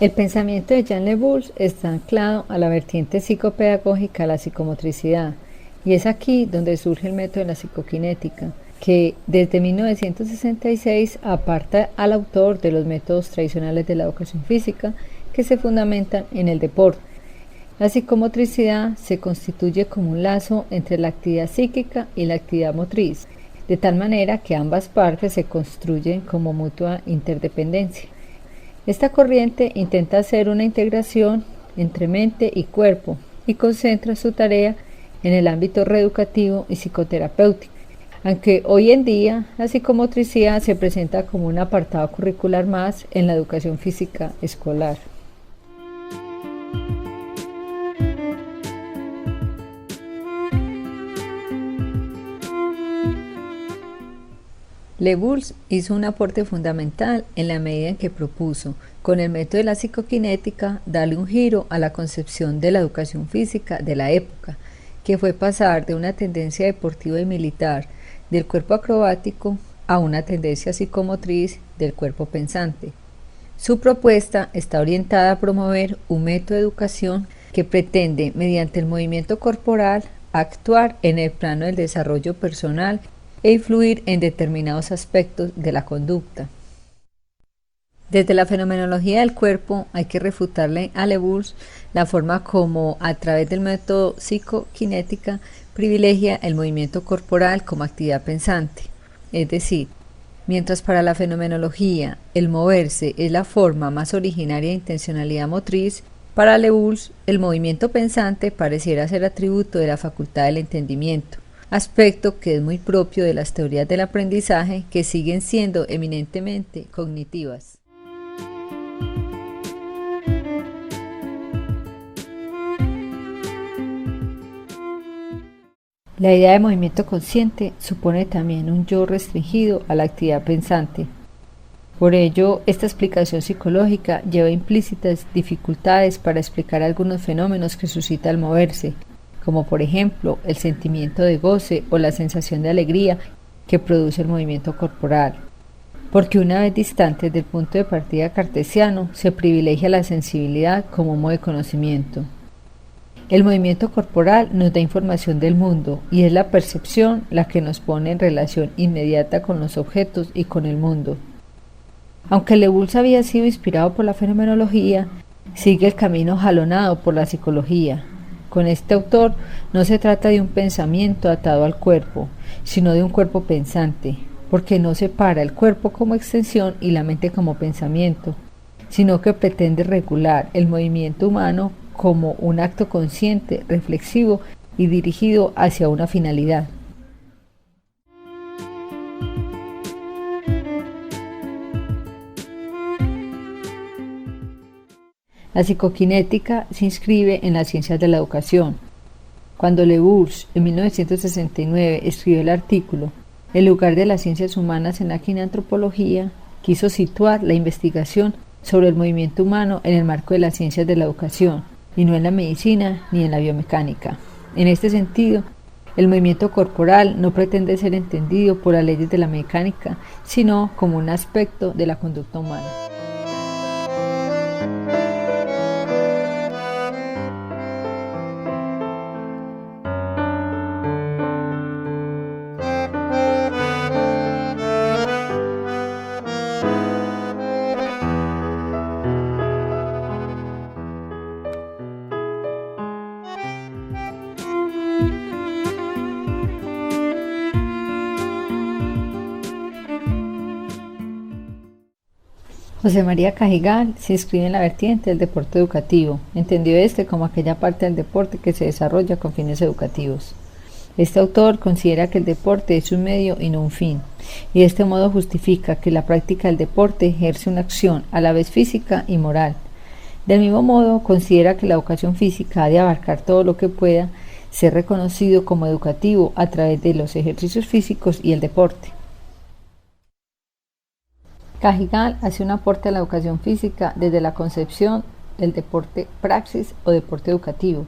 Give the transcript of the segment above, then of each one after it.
El pensamiento de Jean Le Bourse está anclado a la vertiente psicopedagógica de la psicomotricidad, y es aquí donde surge el método de la psicoquinética, que desde 1966 aparta al autor de los métodos tradicionales de la educación física que se fundamentan en el deporte. La psicomotricidad se constituye como un lazo entre la actividad psíquica y la actividad motriz, de tal manera que ambas partes se construyen como mutua interdependencia. Esta corriente intenta hacer una integración entre mente y cuerpo y concentra su tarea en el ámbito reeducativo y psicoterapéutico, aunque hoy en día la psicomotricidad se presenta como un apartado curricular más en la educación física escolar. Le Bourse hizo un aporte fundamental en la medida en que propuso, con el método de la psicoquinética, darle un giro a la concepción de la educación física de la época, que fue pasar de una tendencia deportiva y militar del cuerpo acrobático a una tendencia psicomotriz del cuerpo pensante. Su propuesta está orientada a promover un método de educación que pretende, mediante el movimiento corporal, actuar en el plano del desarrollo personal e influir en determinados aspectos de la conducta. Desde la fenomenología del cuerpo hay que refutarle a Le Bourse la forma como, a través del método psicoquinética, privilegia el movimiento corporal como actividad pensante. Es decir, mientras para la fenomenología el moverse es la forma más originaria de intencionalidad motriz, para Le Bourse el movimiento pensante pareciera ser atributo de la facultad del entendimiento, aspecto que es muy propio de las teorías del aprendizaje que siguen siendo eminentemente cognitivas. La idea de movimiento consciente supone también un yo restringido a la actividad pensante. Por ello, esta explicación psicológica lleva implícitas dificultades para explicar algunos fenómenos que suscita el moverse, como por ejemplo el sentimiento de goce o la sensación de alegría que produce el movimiento corporal, porque una vez distantes del punto de partida cartesiano se privilegia la sensibilidad como modo de conocimiento. El movimiento corporal nos da información del mundo y es la percepción la que nos pone en relación inmediata con los objetos y con el mundo. Aunque Le Bourse había sido inspirado por la fenomenología, sigue el camino jalonado por la psicología. Con este autor no se trata de un pensamiento atado al cuerpo, sino de un cuerpo pensante, porque no separa el cuerpo como extensión y la mente como pensamiento, sino que pretende regular el movimiento humano como un acto consciente, reflexivo y dirigido hacia una finalidad. La psicoquinética se inscribe en las ciencias de la educación. Cuando Le Bourse, en 1969, escribió el artículo El lugar de las ciencias humanas en la kinantropología, quiso situar la investigación sobre el movimiento humano en el marco de las ciencias de la educación, y no en la medicina ni en la biomecánica. En este sentido, el movimiento corporal no pretende ser entendido por las leyes de la mecánica, sino como un aspecto de la conducta humana. José María Cajigal se inscribe en la vertiente del deporte educativo, entendido como aquella parte del deporte que se desarrolla con fines educativos. Este autor considera que el deporte es un medio y no un fin, y de este modo justifica que la práctica del deporte ejerce una acción a la vez física y moral. Del mismo modo, considera que la educación física ha de abarcar todo lo que pueda ser reconocido como educativo a través de los ejercicios físicos y el deporte. Cajigal hace un aporte a la educación física desde la concepción del deporte praxis o deporte educativo.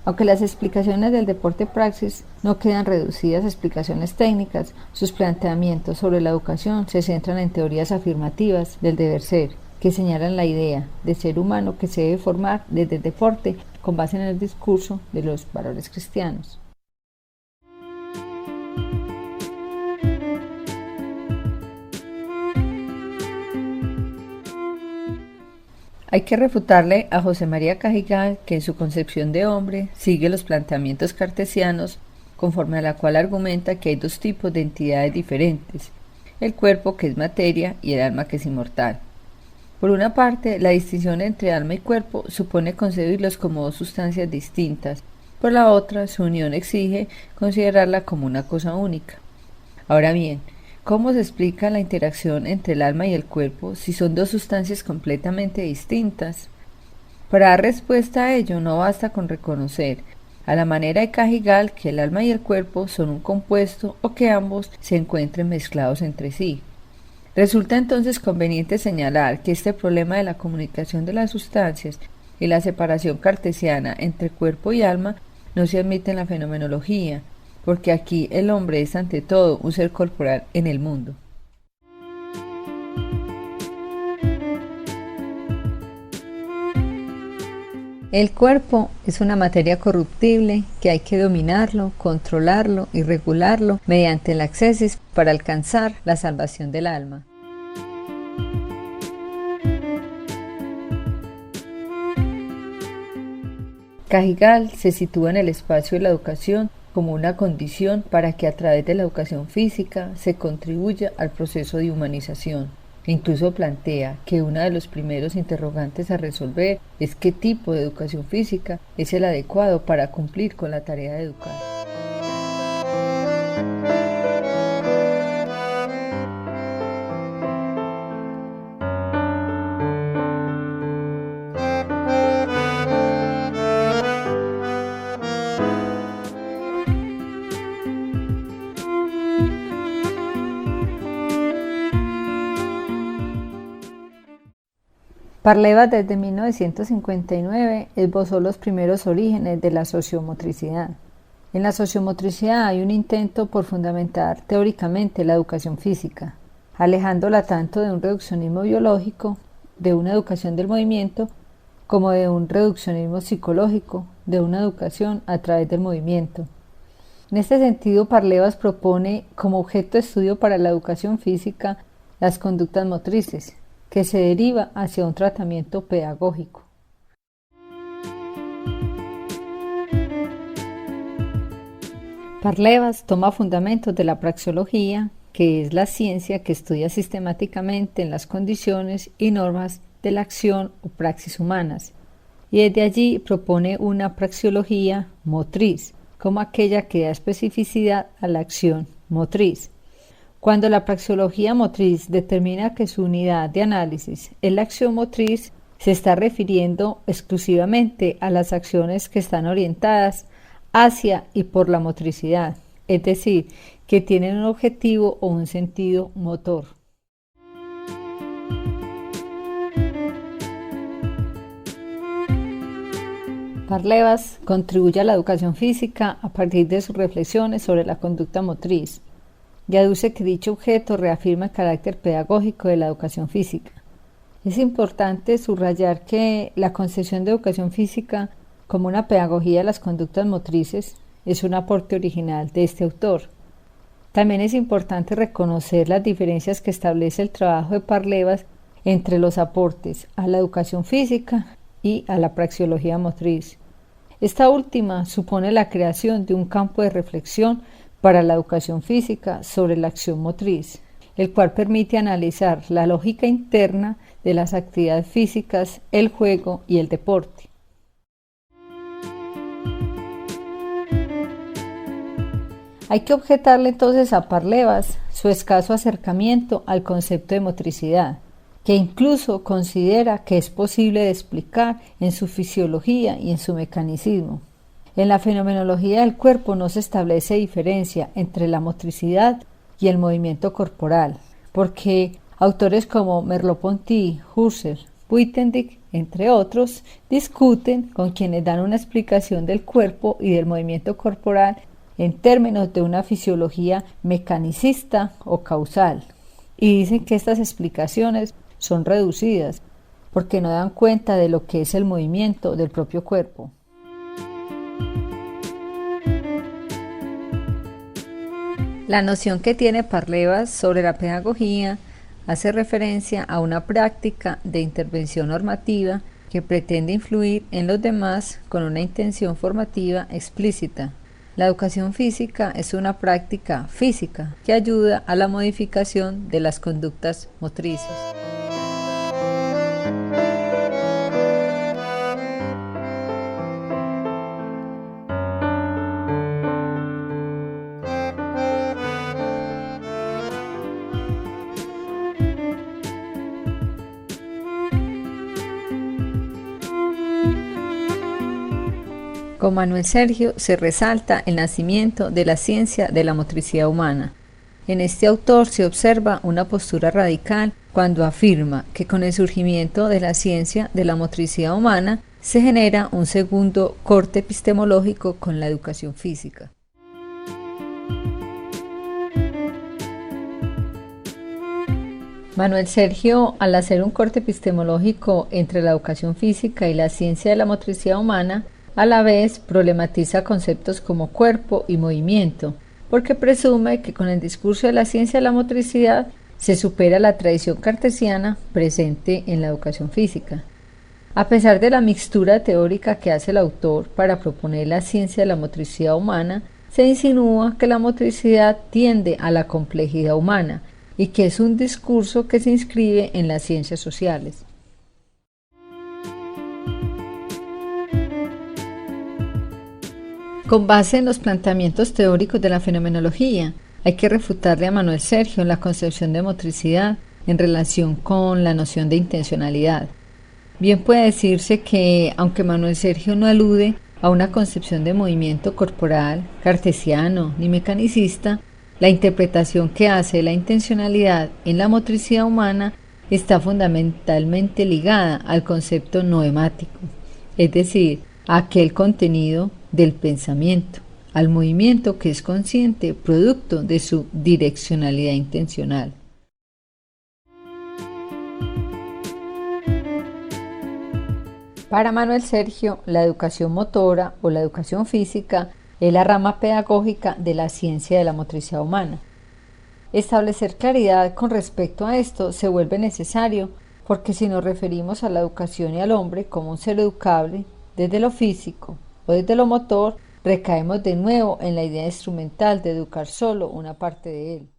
Aunque las explicaciones del deporte praxis no quedan reducidas a explicaciones técnicas, sus planteamientos sobre la educación se centran en teorías afirmativas del deber ser, que señalan la idea de ser humano que se debe formar desde el deporte con base en el discurso de los valores cristianos. Hay que refutarle a José María Cajigal que en su concepción de hombre sigue los planteamientos cartesianos, conforme a la cual argumenta que hay dos tipos de entidades diferentes: el cuerpo, que es materia, y el alma, que es inmortal. Por una parte, la distinción entre alma y cuerpo supone concebirlos como dos sustancias distintas; por la otra, su unión exige considerarla como una cosa única. Ahora bien, ¿cómo se explica la interacción entre el alma y el cuerpo si son dos sustancias completamente distintas? Para dar respuesta a ello no basta con reconocer, a la manera de Cajigal, que el alma y el cuerpo son un compuesto o que ambos se encuentren mezclados entre sí. Resulta entonces conveniente señalar que este problema de la comunicación de las sustancias y la separación cartesiana entre cuerpo y alma no se admite en la fenomenología, porque aquí el hombre es ante todo un ser corporal en el mundo. El cuerpo es una materia corruptible que hay que dominarlo, controlarlo y regularlo mediante el ascesis para alcanzar la salvación del alma. Cajigal se sitúa en el espacio de la educación como una condición para que a través de la educación física se contribuya al proceso de humanización. Incluso plantea que uno de los primeros interrogantes a resolver es qué tipo de educación física es el adecuado para cumplir con la tarea de educar. Parlevas desde 1959 esbozó los primeros orígenes de la sociomotricidad. En la sociomotricidad hay un intento por fundamentar teóricamente la educación física, alejándola tanto de un reduccionismo biológico, de una educación del movimiento, como de un reduccionismo psicológico, de una educación a través del movimiento. En este sentido, Parlevas propone como objeto de estudio para la educación física las conductas motrices, que se deriva hacia un tratamiento pedagógico. Parlevas toma fundamentos de la praxeología, que es la ciencia que estudia sistemáticamente en las condiciones y normas de la acción o praxis humanas, y desde allí propone una praxeología motriz, como aquella que da especificidad a la acción motriz. Cuando la praxeología motriz determina que su unidad de análisis es la acción motriz, se está refiriendo exclusivamente a las acciones que están orientadas hacia y por la motricidad, es decir, que tienen un objetivo o un sentido motor. Parlevas contribuye a la educación física a partir de sus reflexiones sobre la conducta motriz, y aduce que dicho objeto reafirma el carácter pedagógico de la educación física. Es importante subrayar que la concepción de educación física como una pedagogía de las conductas motrices es un aporte original de este autor. También es importante reconocer las diferencias que establece el trabajo de Parlevas entre los aportes a la educación física y a la praxeología motriz. Esta última supone la creación de un campo de reflexión para la educación física sobre la acción motriz, el cual permite analizar la lógica interna de las actividades físicas, el juego y el deporte. Hay que objetarle entonces a Parlevas su escaso acercamiento al concepto de motricidad, que incluso considera que es posible de explicar en su fisiología y en su mecanicismo. En la fenomenología del cuerpo no se establece diferencia entre la motricidad y el movimiento corporal, porque autores como Merleau-Ponty, Husserl, Buitendijk, entre otros, discuten con quienes dan una explicación del cuerpo y del movimiento corporal en términos de una fisiología mecanicista o causal, y dicen que estas explicaciones son reducidas, porque no dan cuenta de lo que es el movimiento del propio cuerpo. La noción que tiene Parlevas sobre la pedagogía hace referencia a una práctica de intervención normativa que pretende influir en los demás con una intención formativa explícita. La educación física es una práctica física que ayuda a la modificación de las conductas motrices. Con Manuel Sergio se resalta el nacimiento de la ciencia de la motricidad humana. En este autor se observa una postura radical cuando afirma que con el surgimiento de la ciencia de la motricidad humana se genera un segundo corte epistemológico con la educación física. Manuel Sergio, al hacer un corte epistemológico entre la educación física y la ciencia de la motricidad humana, a la vez problematiza conceptos como cuerpo y movimiento, porque presume que con el discurso de la ciencia de la motricidad se supera la tradición cartesiana presente en la educación física. A pesar de la mixtura teórica que hace el autor para proponer la ciencia de la motricidad humana, se insinúa que la motricidad tiende a la complejidad humana y que es un discurso que se inscribe en las ciencias sociales. Con base en los planteamientos teóricos de la fenomenología, hay que refutarle a Manuel Sergio la concepción de motricidad en relación con la noción de intencionalidad. Bien puede decirse que, aunque Manuel Sergio no alude a una concepción de movimiento corporal, cartesiano ni mecanicista, la interpretación que hace de la intencionalidad en la motricidad humana está fundamentalmente ligada al concepto noemático, es decir, a aquel contenido del pensamiento, al movimiento que es consciente producto de su direccionalidad intencional. Para Manuel Sergio, la educación motora o la educación física es la rama pedagógica de la ciencia de la motricidad humana. Establecer claridad con respecto a esto se vuelve necesario porque si nos referimos a la educación y al hombre como un ser educable desde lo físico o desde lo motor, recaemos de nuevo en la idea instrumental de educar solo una parte de él.